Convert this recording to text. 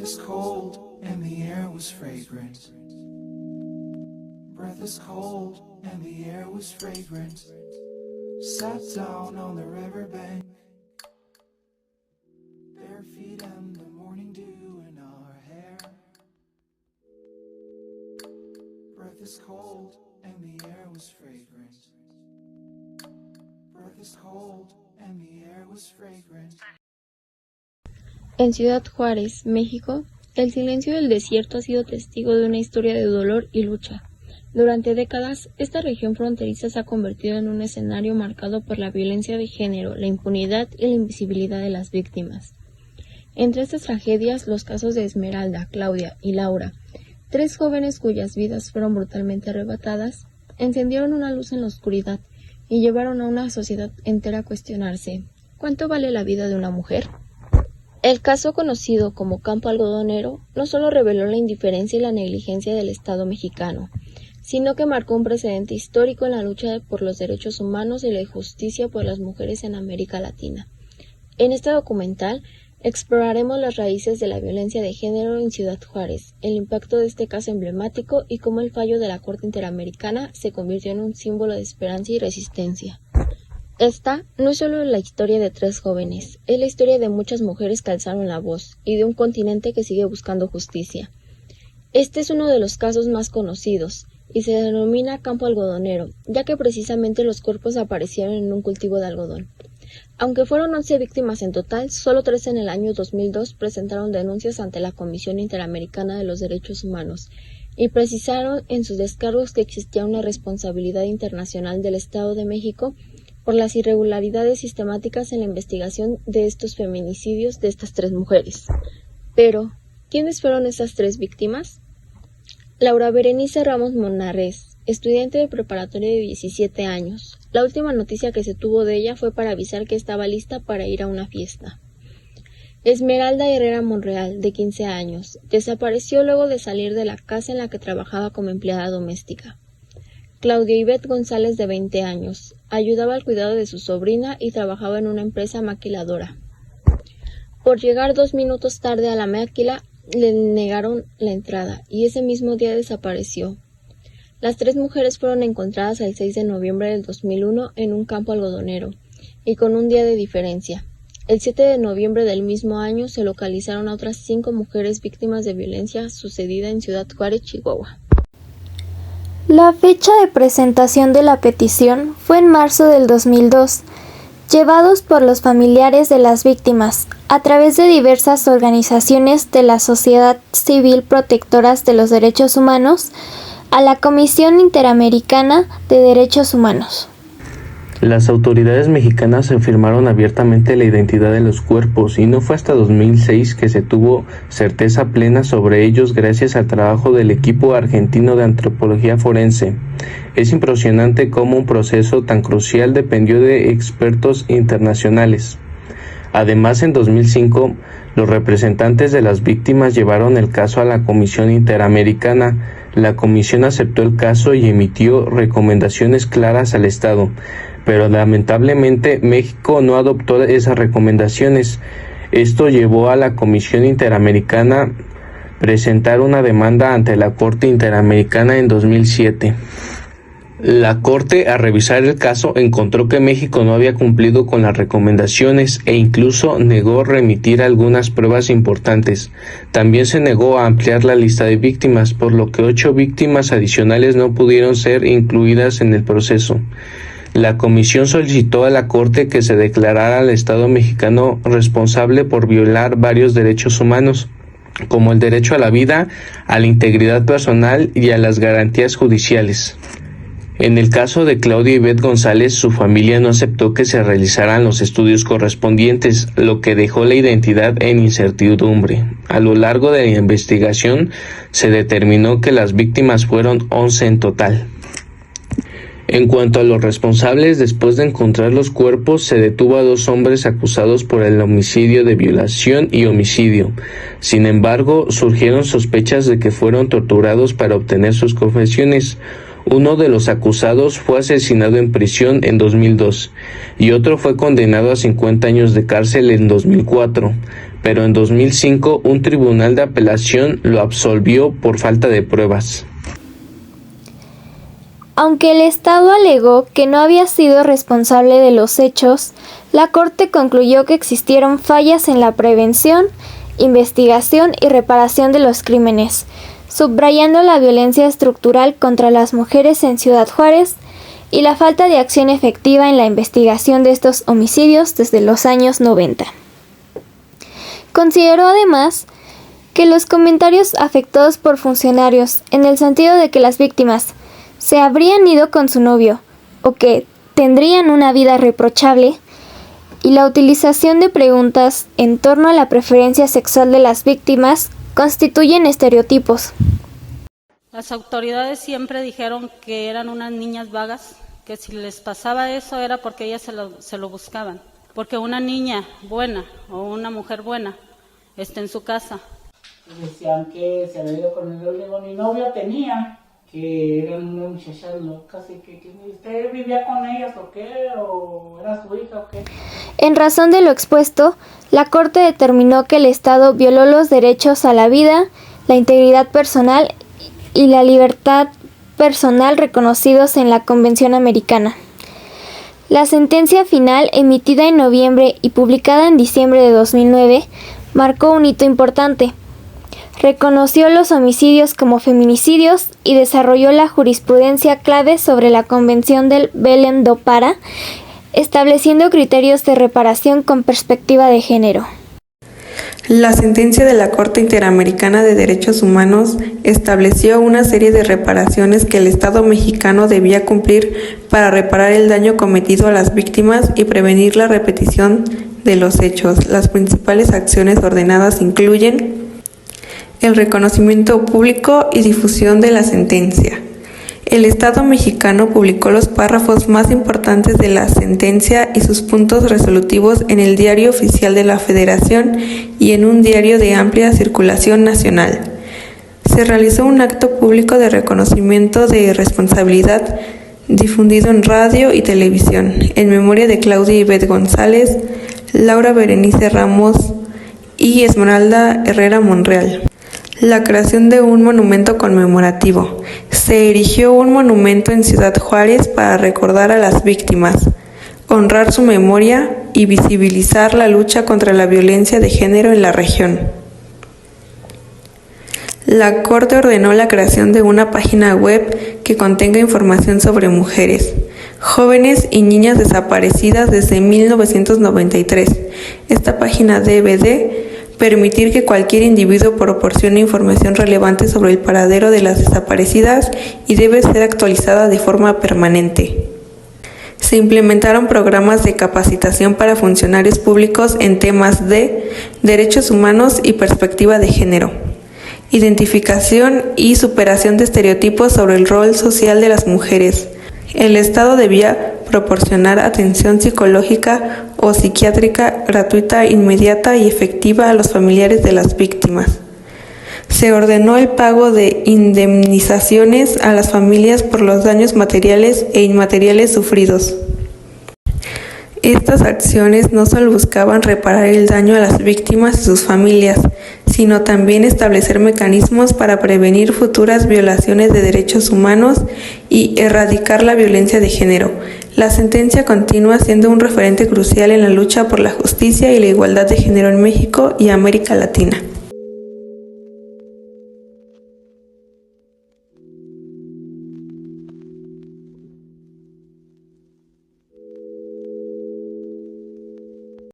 is cold and the air was fragrant. Breath is cold and the air was fragrant. Sat down on the riverbank, bare feet and the morning dew in our hair. Breath is cold and the air was fragrant. Breath is cold and the air was fragrant. En Ciudad Juárez, México, el silencio del desierto ha sido testigo de una historia de dolor y lucha. Durante décadas, esta región fronteriza se ha convertido en un escenario marcado por la violencia de género, la impunidad y la invisibilidad de las víctimas. Entre estas tragedias, los casos de Esmeralda, Claudia y Laura, 3 jóvenes cuyas vidas fueron brutalmente arrebatadas, encendieron una luz en la oscuridad y llevaron a una sociedad entera a cuestionarse: ¿cuánto vale la vida de una mujer? El caso, conocido como Campo Algodonero, no solo reveló la indiferencia y la negligencia del Estado mexicano, sino que marcó un precedente histórico en la lucha por los derechos humanos y la justicia por las mujeres en América Latina. En este documental exploraremos las raíces de la violencia de género en Ciudad Juárez, el impacto de este caso emblemático y cómo el fallo de la Corte Interamericana se convirtió en un símbolo de esperanza y resistencia. Esta no es solo la historia de 3 jóvenes, es la historia de muchas mujeres que alzaron la voz y de un continente que sigue buscando justicia. Este es uno de los casos más conocidos y se denomina Campo Algodonero, ya que precisamente los cuerpos aparecieron en un cultivo de algodón. Aunque fueron 11 víctimas en total, solo 3 en el año 2002 presentaron denuncias ante la Comisión Interamericana de los Derechos Humanos y precisaron en sus descargos que existía una responsabilidad internacional del Estado de México por las irregularidades sistemáticas en la investigación de estos feminicidios de estas 3 mujeres. Pero, ¿quiénes fueron esas 3 víctimas? Laura Berenice Ramos Monarrez, estudiante de preparatoria de 17 años. La última noticia que se tuvo de ella fue para avisar que estaba lista para ir a una fiesta. Esmeralda Herrera Monreal, de 15 años, desapareció luego de salir de la casa en la que trabajaba como empleada doméstica. Claudia Ivette González, de 20 años, ayudaba al cuidado de su sobrina y trabajaba en una empresa maquiladora. Por llegar 2 minutos tarde a la máquila, le negaron la entrada y ese mismo día desapareció. Las 3 mujeres fueron encontradas el 6 de noviembre del 2001 en un campo algodonero, y con un día de diferencia. El 7 de noviembre del mismo año se localizaron a otras 5 mujeres víctimas de violencia sucedida en Ciudad Juárez, Chihuahua. La fecha de presentación de la petición fue en marzo del 2002, llevados por los familiares de las víctimas, a través de diversas organizaciones de la sociedad civil protectoras de los derechos humanos, a la Comisión Interamericana de Derechos Humanos. Las autoridades mexicanas afirmaron abiertamente la identidad de los cuerpos y no fue hasta 2006 que se tuvo certeza plena sobre ellos gracias al trabajo del equipo argentino de antropología forense. Es impresionante cómo un proceso tan crucial dependió de expertos internacionales. Además, en 2005, los representantes de las víctimas llevaron el caso a la Comisión Interamericana. La comisión aceptó el caso y emitió recomendaciones claras al Estado, pero lamentablemente México no adoptó esas recomendaciones. Esto llevó a la Comisión Interamericana a presentar una demanda ante la Corte Interamericana en 2007. La Corte, al revisar el caso, encontró que México no había cumplido con las recomendaciones e incluso negó remitir algunas pruebas importantes. También se negó a ampliar la lista de víctimas, por lo que 8 víctimas adicionales no pudieron ser incluidas en el proceso. La comisión solicitó a la Corte que se declarara al Estado mexicano responsable por violar varios derechos humanos, como el derecho a la vida, a la integridad personal y a las garantías judiciales. En el caso de Claudia Ivette González, su familia no aceptó que se realizaran los estudios correspondientes, lo que dejó la identidad en incertidumbre. A lo largo de la investigación, se determinó que las víctimas fueron 11 en total. En cuanto a los responsables, después de encontrar los cuerpos, se detuvo a 2 hombres acusados por el homicidio de violación y homicidio. Sin embargo, surgieron sospechas de que fueron torturados para obtener sus confesiones. Uno de los acusados fue asesinado en prisión en 2002 y otro fue condenado a 50 años de cárcel en 2004. pero en 2005 un tribunal de apelación lo absolvió por falta de pruebas. Aunque el Estado alegó que no había sido responsable de los hechos, la Corte concluyó que existieron fallas en la prevención, investigación y reparación de los crímenes, subrayando la violencia estructural contra las mujeres en Ciudad Juárez y la falta de acción efectiva en la investigación de estos homicidios desde los años 90. Consideró además que los comentarios afectados por funcionarios, en el sentido de que las víctimas se habrían ido con su novio o que tendrían una vida reprochable, y la utilización de preguntas en torno a la preferencia sexual de las víctimas constituyen estereotipos. Las autoridades siempre dijeron que eran unas niñas vagas, que si les pasaba eso era porque ellas se lo buscaban, porque una niña buena o una mujer buena está en su casa. Decían que se había ido con el novio, ni novia tenía, que eran unas muchachas locas y que ¿usted vivía con ellas o qué? ¿O era su hija o qué? En razón de lo expuesto, la Corte determinó que el Estado violó los derechos a la vida, la integridad personal y la libertad personal reconocidos en la Convención Americana. La sentencia final, emitida en noviembre y publicada en diciembre de 2009, marcó un hito importante. Reconoció los homicidios como feminicidios y desarrolló la jurisprudencia clave sobre la Convención del Belém do Pará, estableciendo criterios de reparación con perspectiva de género. La sentencia de la Corte Interamericana de Derechos Humanos estableció una serie de reparaciones que el Estado mexicano debía cumplir para reparar el daño cometido a las víctimas y prevenir la repetición de los hechos. Las principales acciones ordenadas incluyen el reconocimiento público y difusión de la sentencia. El Estado mexicano publicó los párrafos más importantes de la sentencia y sus puntos resolutivos en el Diario Oficial de la Federación y en un diario de amplia circulación nacional. Se realizó un acto público de reconocimiento de responsabilidad difundido en radio y televisión, en memoria de Claudia Ivette González, Laura Berenice Ramos y Esmeralda Herrera Monreal. La creación de un monumento conmemorativo. Se erigió un monumento en Ciudad Juárez para recordar a las víctimas, honrar su memoria y visibilizar la lucha contra la violencia de género en la región. La Corte ordenó la creación de una página web que contenga información sobre mujeres, jóvenes y niñas desaparecidas desde 1993. Esta página debe de permitir que cualquier individuo proporcione información relevante sobre el paradero de las desaparecidas y debe ser actualizada de forma permanente. Se implementaron programas de capacitación para funcionarios públicos en temas de derechos humanos y perspectiva de género, identificación y superación de estereotipos sobre el rol social de las mujeres. El Estado debía proporcionar atención psicológica o psiquiátrica gratuita, inmediata y efectiva a los familiares de las víctimas. Se ordenó el pago de indemnizaciones a las familias por los daños materiales e inmateriales sufridos. Estas acciones no solo buscaban reparar el daño a las víctimas y sus familias, sino también establecer mecanismos para prevenir futuras violaciones de derechos humanos y erradicar la violencia de género. La sentencia continúa siendo un referente crucial en la lucha por la justicia y la igualdad de género en México y América Latina.